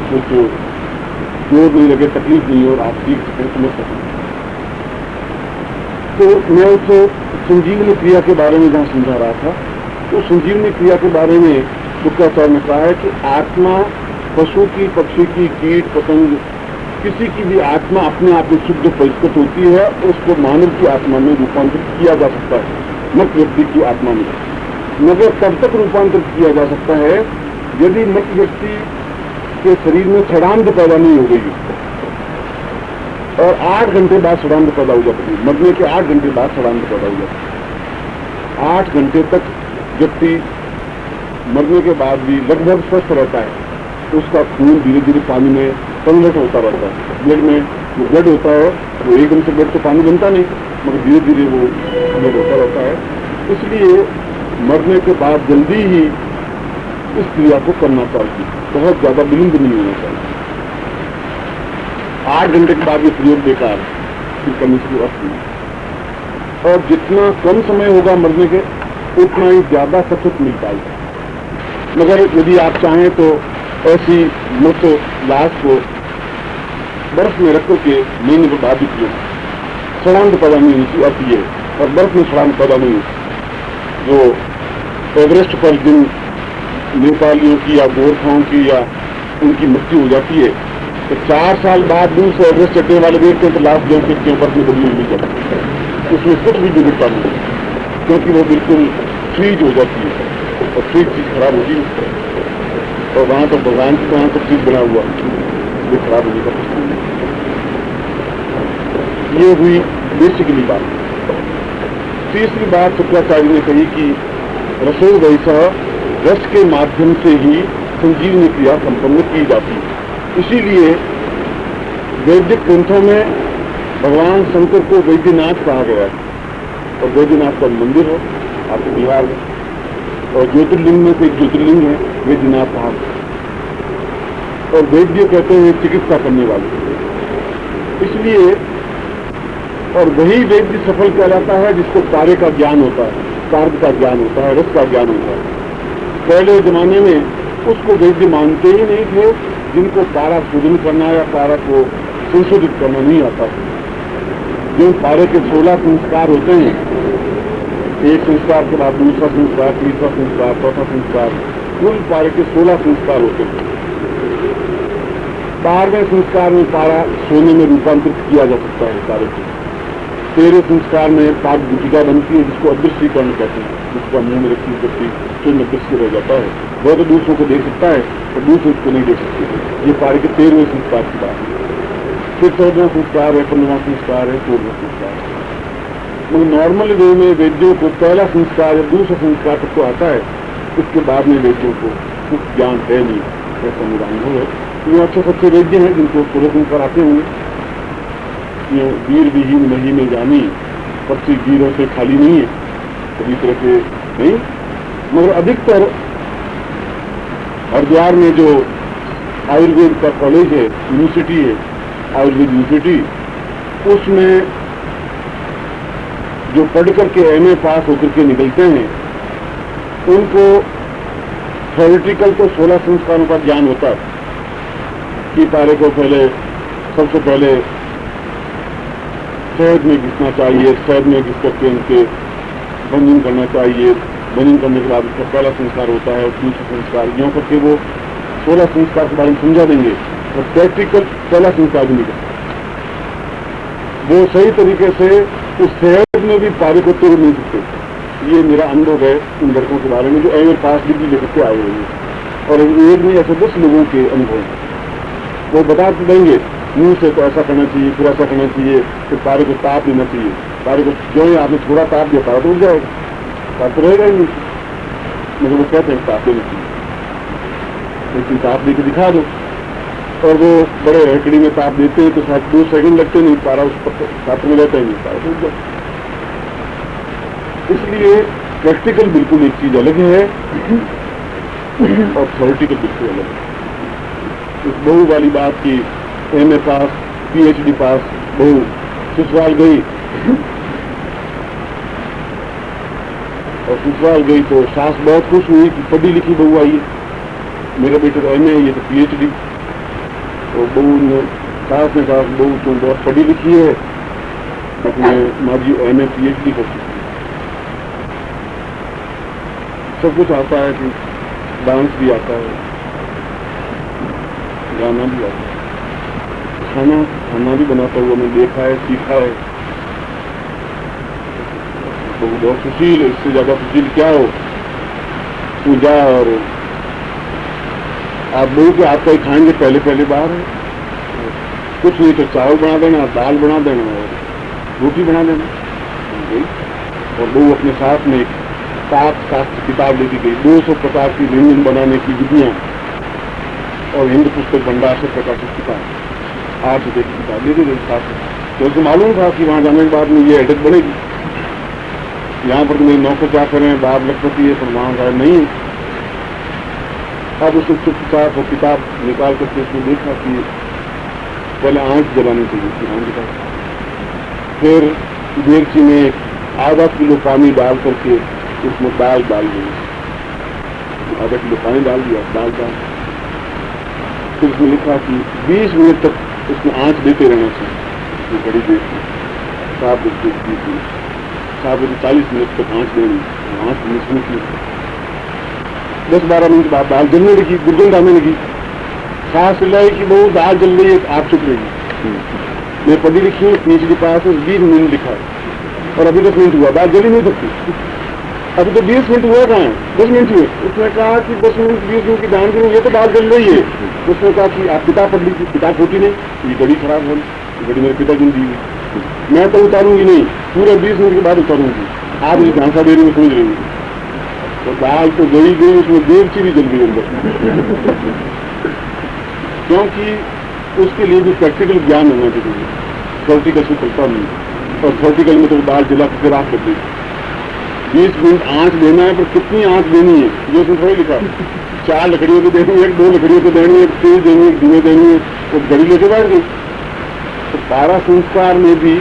कुछ जोर नहीं लगे, तकलीफ नहीं हो और आप सीख सकें, समझ सकें। तो मैं उसे संजीवनी क्रिया के बारे में जहाँ समझा रहा था, तो संजीवनी क्रिया के बारे में शुक्राचार्य ने कहा है कि आत्मा पशु की, पक्षी की, कीट पतंग, किसी की भी आत्मा अपने आप में शुद्ध परिष्कृत होती है, उसको मानव की आत्मा में रूपांतरित किया जा सकता है, मृत व्यक्ति की आत्मा में। मगर तब तक रूपांतरित किया जा सकता है यदि मृत व्यक्ति के शरीर में षडांध पैदा नहीं हो गई और 8 घंटे बाद षडांध पैदा हो जाती है। मरने के 8 घंटे बाद षडांध पैदा हो जाती है। 8 घंटे तक व्यक्ति मरने के बाद भी लगभग स्वस्थ रहता है, तो उसका खून धीरे धीरे पानी में कन्वर्ट होता रहता है। ब्लड में जो ब्लड होता है वो एकदम से ब्लड तो पानी बनता नहीं, मगर धीरे धीरे वो ब्लड होता रहता है। इसलिए मरने के बाद जल्दी ही इस क्रिया को करना चाहिए, बहुत ज्यादा विलंब नहीं होना चाहिए। 8 घंटे के बाद ये प्रयोग बेकार फिर करने से अर्थ नहीं। और जितना कम समय होगा मरने के, उतना ही ज्यादा सचेत मिल पाएगा। मगर यदि आप चाहें तो ऐसी मृत लाश को बर्फ में रख करके महीने के बाद ही पियो, षडांध पैदा नहीं होती, अर्थ ये। और बर्फ में षडांध पैदा नहीं होती। जो एवरेस्ट पर जिन नेपालियों की या गोरखाओं की या उनकी मृत्यु हो जाती है, तो 4 साल बाद दूर से एवरेस्ट चढ़ने वाले देखते हैं तो लाश जो के बर्फ में बदली हुई जाती है, उसमें कुछ भी बिगड़ता नहीं, क्योंकि वो बिल्कुल फ्रीज हो जाती है और फ्रीज चीज खराब होती है। और वहां तो भगवान की वहां सब चीज बना हुआ ये खराब होने का प्रश्न नहीं। ये हुई बेसिकली बात। तीसरी बात शुक्राचार्य ने कही कि रसो वैसा, रस के माध्यम से ही संजीवनी क्रिया संपन्न की जाती है। इसीलिए वैदिक ग्रंथों में भगवान शंकर को वैद्यनाथ कहा गया है, और वैद्यनाथ का मंदिर है आपके बिहार में, और ज्योतिर्लिंग में से एक ज्योतिर्लिंग है वैद्यनाथ धाम, और वैद्य कहते हैं चिकित्सा करने वाले। इसलिए और वही वैद्य सफल कहलाता है जिसको कार्य का ज्ञान होता है, कार्य का ज्ञान होता है, रस का ज्ञान होता है। पहले जमाने में उसको वैद्य मानते ही नहीं थे जिनको पारा शोधन करना या पारा को संशोधित करना नहीं आता। जो पारे के 16 संस्कार होते हैं, एक संस्कार के बाद दूसरा संस्कार, तीसरा संस्कार, चौथा संस्कार, कुल पारे के 16 संस्कार होते हैं। 12वें संस्कार में पारा सोने में रूपांतरित किया जा सकता है पारे को। 13वें संस्कार में पाक गुटिका बनती है जिसको अदृश्यकरण कहते हैं, जिसका मुंह में रखी व्यक्ति स्वयं अदृश्य रह जाता है। वह तो दूसरों को देख सकता है और दूसरों को नहीं देख सकते। ये पारे के 13वें संस्कार की बात है। फिर 14वां संस्कार है, 15वां संस्कार है, 16वां संस्कार है। मगर नॉर्मल वे में वेद्यों को पहला संस्कार या दूसरा संस्कार तक तो आता है, उसके बाद में वेद्यों को कुछ ज्ञान है नहीं, ऐसा मेरा अनुभव है। ये अच्छे सच्चे वेद्य हैं जिनको 16 संस्कार आते होंगे। वीर विहीन नहीं में जानी, पक्षी वीरों से खाली नहीं है, कभी तरह के नहीं। मगर अधिकतर हरिद्वार में जो आयुर्वेद का कॉलेज है, यूनिवर्सिटी है, आयुर्वेद यूनिवर्सिटी, उसमें जो पढ़ करके एमए पास होकर के निकलते हैं, उनको थ्योरेटिकल तो 16 संस्कारों का ज्ञान होता है कि पारे को पहले सबसे पहले शहद में घिसना चाहिए, शहद में घिस करके उनके बंधन करना चाहिए, बंधन करने के बाद उसका पहला संस्कार होता है और दूसरा संस्कार, यूँ करके वो 16 संस्कार के बारे में समझा देंगे और प्रैक्टिकल पहला संस्कार भी नहीं करते। वो सही तरीके से उस शहद में भी पारे को तोड़ नहीं सकते। ये मेरा अनुभव है उन लड़कों के बारे में जो एमए पास डिग्री लेकर के आए हुए हैं, और एक में ऐसे 10 लोगों के अनुभव वो बता देंगे मुंह से तो ऐसा करना चाहिए, फिर ऐसा करना चाहिए, फिर पारे को ताप देना चाहिए। पारे को जो है आपने थोड़ा ताप दिया, पारा तो उठ जाएगा, ताप तो रहेगा ही नहीं। मगर वो कहते हैं ताप देना चाहिए, लेकिन ताप देकर दिखा दो। और वो बड़े हकड़ी में ताप देते हैं तो 2 सेकंड लगते नहीं, पारा उस पात्र में रहता ही नहीं, पारा तो उठ जाए। इसलिए प्रैक्टिकल बिल्कुल एक चीज अलग है और थ्योरेटिकल बिल्कुल अलग है। इस बहू वाली बात की एमए पास, पीएचडी पास बहू ससुराल गई और ससुराल गई तो सास बहुत खुश हुई कि पढ़ी लिखी बहू आई है, मेरा बेटा तो एमए है, ये तो पीएचडी। तो बहू ने सास ने कहा बहू तुम बहुत पढ़ी लिखी है, अपने माँ जी MA PhD कर चुकी है, सब कुछ आता है, कि डांस भी आता है, गाना भी आता है, खाना भी बनाता हुआ मैं देखा है, सीखा है। तो बहुत सुशील है, इससे ज्यादा सुशील क्या हो। पूजा और आप बहू के हाथ का ही खाएंगे पहले बार है, कुछ नहीं तो चावल बना देना, दाल बना देना और रोटी बना देना। और बहू अपने साथ में एक 7 शास्त्र किताब लेती गई, 250 की व्यंजन बनाने की विधियां और हिंद पुस्तक भंडार से प्रकाशित किताब 8 रुपये की किताब लेती गई साथ में। तो उसे मालूम था कि वहां जाने के बाद में ये हेडेक बढ़ेगी, यहाँ पर तो मेरी नौकर क्या करें, बाप लखपति है, पर वहां का नहीं। अब उसने चुपचाप वो किताब निकाल करके उसने देखा कि पहले आंच जलानी चाहिए थी, आंच का, फिर देगची में आधा किलो पानी डाल करके उसमें दाल डाल दी, आधा किलो पानी डाल दिया, दाल फिर उसने लिखा कि 20 मिनट तक उसमें आंच देते रहना चाहिए, बड़ी देर की 7 बजे 20 मिनट, 7 बजे 40 मिनट तक आंच देनी, आंच मिसने की। 10-12 मिनट बाद दाल जलने लगी, गुर्जन डालने लगी, सांस चिल्लाई कि बहुत दाल जल रही है, आप चुप रही। मैं पढ़ी लिखी हूँ, नीचे के पास 20 मिनट लिखा है और अभी 10 मिनट हुआ, दाल जली नहीं सकती, अभी तो 20 मिनट हुआ कहाँ है, 10 मिनट हुए। उसने कहा कि 10 मिनट 20 मिनट की दान करूँ, ये तो दाल जल रही है। उसने कहा कि आप किताब पढ़ लीजिए, किताब होती नहीं, ये घड़ी खराब हो, घड़ी मेरे पिता जी दी हुई, मैं तो उतारूंगी नहीं, पूरे 20 मिनट के बाद उतारूंगी, आप मुझे झांसा दे रही हूँ, समझ रही हूँ। तो दाल तो गई, उसमें देगची भी जल गई अंदर, क्योंकि उसके लिए भी प्रैक्टिकल ज्ञान होना चाहिए, थ्योरेटिकल से चलता नहीं। और थ्योरेटिकल में तो दाल जला के राख कर देगी। 20 मिनट आंच देना है, पर कितनी आंच देनी है ये उसने थोड़ी लिखा। 4 लकड़ियों को देनी है, 2 लकड़ियों को देनी है, तेज देनी है, धीमे देनी है, तो घड़ी लेके बैठ गई। तो पारा संस्कार में भी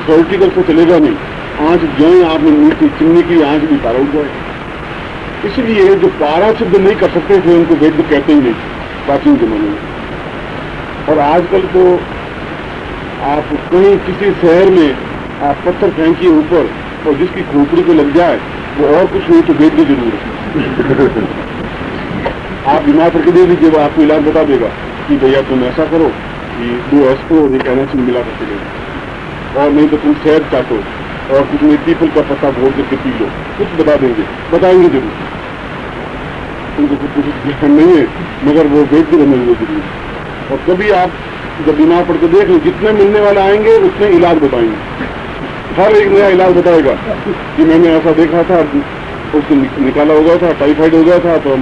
थ्योरेटिकल से चलेगा नहीं, आंच जो आपने मीठी चिमनी की आंच भी पारा उठ जाएगी। इसलिए जो पारा सिद्ध नहीं कर सकते थे उनको वेद कहते ही नहीं प्राचीन जमाने में। और आजकल तो आप कहीं किसी शहर में आप पत्थर फेंकिए ऊपर और जिसकी खोपड़ी को लग जाए वो और कुछ नहीं तो वेद जरूर है। आप बीमार करके दे दीजिए, वो आपको इलाज बता देगा कि भैया तुम ऐसा करो कि 2 एस्को और 1 एनासिन मिला करके दे, और नहीं तो तुम शहद चाटो और कुछ नहीं पीपल का पत्ता भोर करके पी लो, कुछ बता देंगे, बताएंगे जरूर। उनको कुछ ज्ञान नहीं है, मगर वो वेद बनने हुए जरूर। और कभी आप जब बीमार पड़ के देख लो, जितने मिलने वाले आएंगे उतने इलाज बताएंगे, हर एक नया इलाज बताएगा कि मैंने ऐसा देखा था, उसको निकाला हो गया था, टाइफाइड हो गया था, तो